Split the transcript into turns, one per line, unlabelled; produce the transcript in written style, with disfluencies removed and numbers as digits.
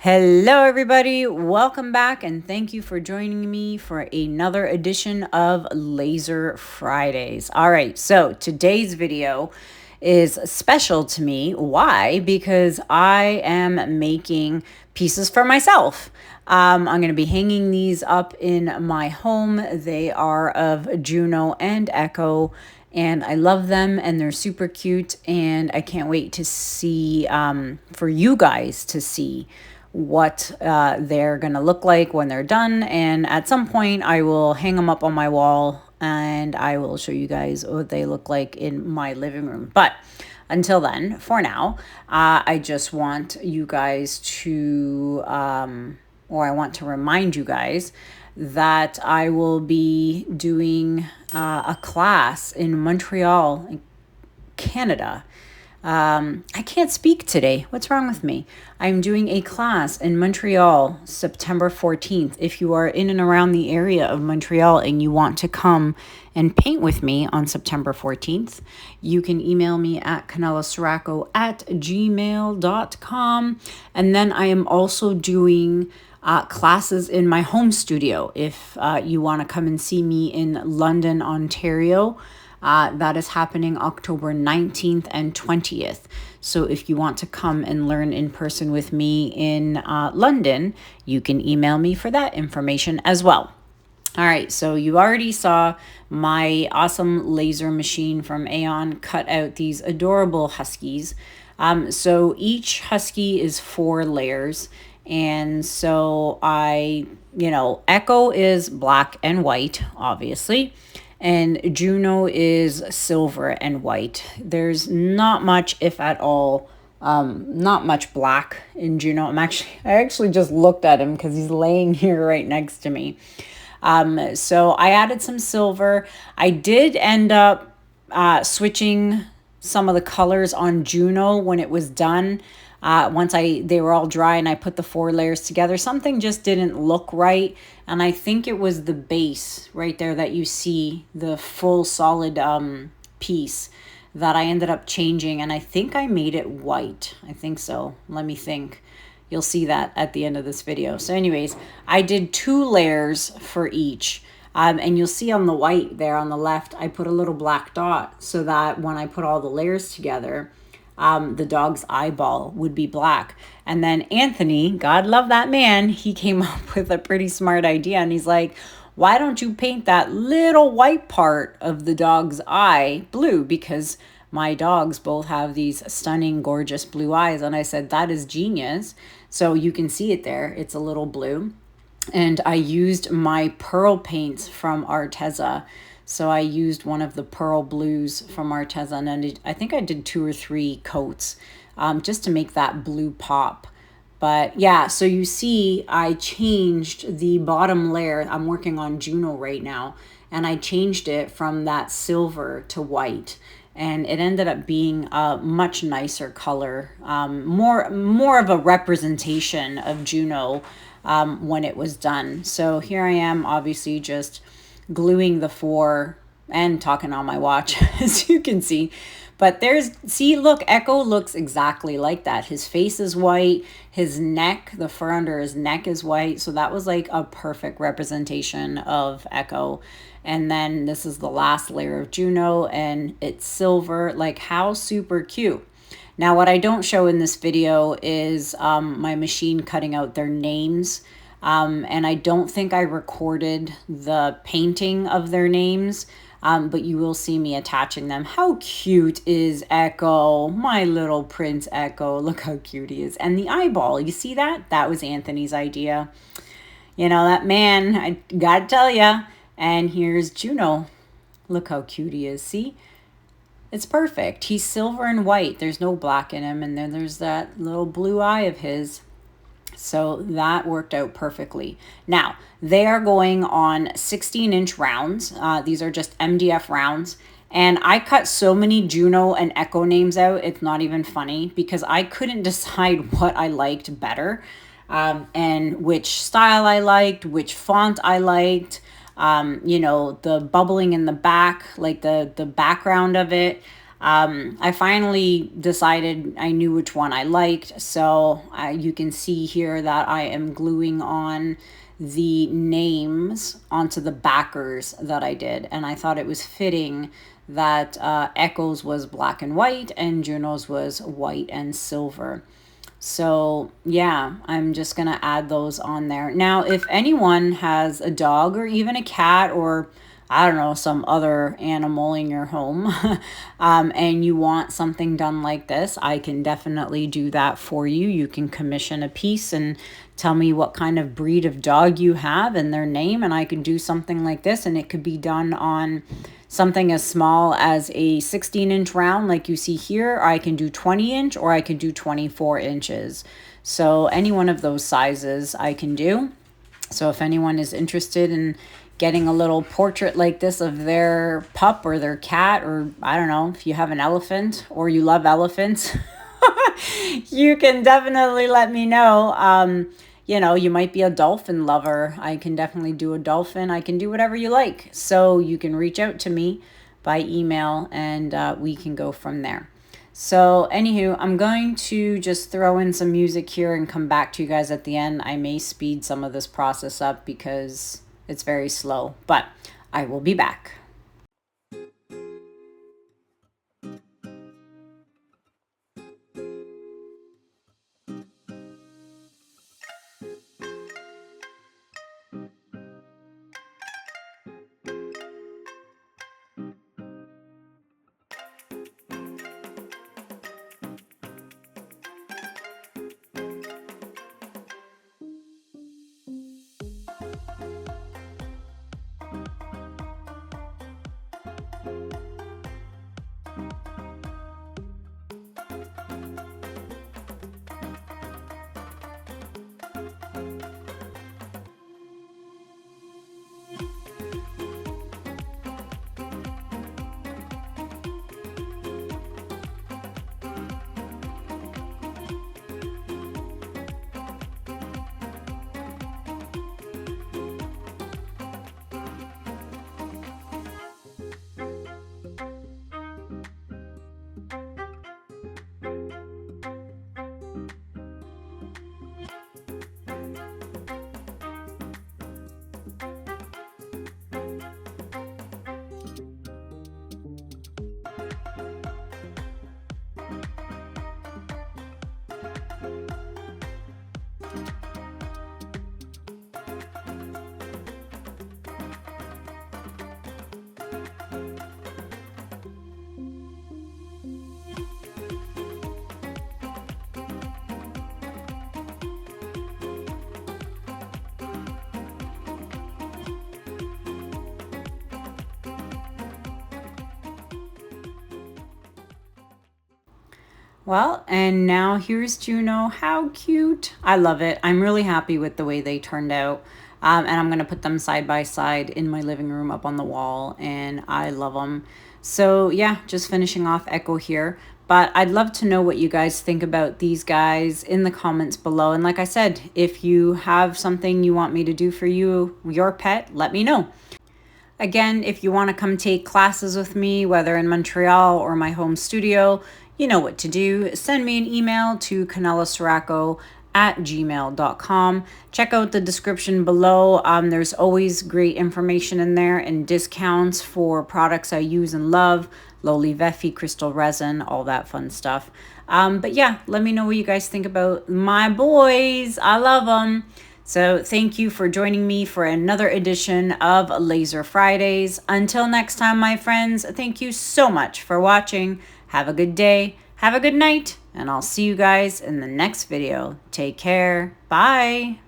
Hello, everybody. Welcome back, and thank you for joining me for another edition of Laser Fridays. All right, so today's video is special to me. Why? Because I am making pieces for myself. I'm going to be hanging these up in my home. They are of Juno and Echo, and I love them, and they're super cute, and I can't wait to see, for you guys to see what they're going to look like when they're done. And at some point, I will hang them up on my wall and I will show you guys what they look like in my living room. But until then, for now, I just want you guys to, or I want to remind you guys that I will be doing a class in Montreal, Canada. I can't speak today. What's wrong with me? I'm doing a class in Montreal, September 14th. If you are in and around the area of Montreal and you want to come and paint with me on September 14th, you can email me at kanellaciraco@gmail.com. And then I am also doing classes in my home studio. If you want to come and see me in London, Ontario, that is happening October 19th and 20th. So if you want to come and learn in person with me in London, you can email me for that information as well. All right, so you already saw my awesome laser machine from Aeon cut out these adorable huskies. So each husky is 4 layers. And so Echo is black and white, obviously. And Juno is silver and white. There's not much, if at all, not much black in Juno. I actually just looked at him because he's laying here right next to me. So I added some silver. I did end up switching some of the colors on Juno when it was done. Once they were all dry and I put the 4 layers together, something just didn't look right. And I think it was the base right there that you see, the full solid piece, that I ended up changing. And I think I made it white. I think so. Let me think. You'll see that at the end of this video. So anyways, I did 2 layers for each. And you'll see on the white there on the left, I put a little black dot so that when I put all the layers together, the dog's eyeball would be black. And then Anthony, God love that man, he came up with a pretty smart idea. And he's like, why don't you paint that little white part of the dog's eye blue? Because my dogs both have these stunning, gorgeous blue eyes. And I said, that is genius. So you can see it there. It's a little blue. And I used my pearl paints from Arteza. So I used one of the pearl blues from Arteza, and I think I did 2 or 3 coats just to make that blue pop. But yeah, so you see I changed the bottom layer. I'm working on Juno right now, and I changed it from that silver to white. And it ended up being a much nicer color, more of a representation of Juno when it was done. So here I am, obviously just gluing the 4 and talking on my watch, as you can see. But look, Echo looks exactly like that. His face is white, his neck, the fur under his neck is white. So that was like a perfect representation of Echo. And then this is the last layer of Juno, and it's silver. Like, how super cute. Now, what I don't show in this video is my machine cutting out their names. And I don't think I recorded the painting of their names, but you will see me attaching them. How cute is Echo? My little Prince Echo. Look how cute he is. And the eyeball, you see that? That was Anthony's idea. You know, that man, I gotta tell ya. And here's Juno. Look how cute he is. See? It's perfect. He's silver and white. There's no black in him. And then there's that little blue eye of his. So that worked out perfectly. Now, they are going on 16-inch rounds. These are just MDF rounds. And I cut so many Juno and Echo names out, it's not even funny, because I couldn't decide what I liked better, and which style I liked, which font I liked. The bubbling in the back, like the background of it. I finally decided I knew which one I liked. So you can see here that I am gluing on the names onto the backers that I did. And I thought it was fitting that Echo's was black and white and Juno's was white and silver. So yeah, I'm just going to add those on there. Now, if anyone has a dog or even a cat or I don't know, some other animal in your home, and you want something done like this, I can definitely do that for you. You can commission a piece and tell me what kind of breed of dog you have and their name, and I can do something like this, and it could be done on something as small as a 16-inch round like you see here, or I can do 20-inch, or I can do 24 inches. So any one of those sizes I can do. So if anyone is interested in getting a little portrait like this of their pup or their cat, or I don't know, if you have an elephant or you love elephants, you can definitely let me know. You know, you might be a dolphin lover. I can definitely do a dolphin. I can do whatever you like. So you can reach out to me by email and we can go from there. So anywho, I'm going to just throw in some music here and come back to you guys at the end. I may speed some of this process up because it's very slow, but I will be back. Well, and now here's Juno. How cute. I love it. I'm really happy with the way they turned out. And I'm going to put them side by side in my living room up on the wall. And I love them. So yeah, just finishing off Echo here. But I'd love to know what you guys think about these guys in the comments below. And like I said, if you have something you want me to do for you, your pet, let me know. Again, if you want to come take classes with me, whether in Montreal or my home studio, you know what to do. Send me an email to canellaciraco@gmail.com. Check out the description below. There's always great information in there and discounts for products I use and love. Lowly Veffy, crystal resin, all that fun stuff. But yeah, let me know what you guys think about my boys. I love them. So thank you for joining me for another edition of Laser Fridays. Until next time, my friends, thank you so much for watching. Have a good day, have a good night, and I'll see you guys in the next video. Take care. Bye.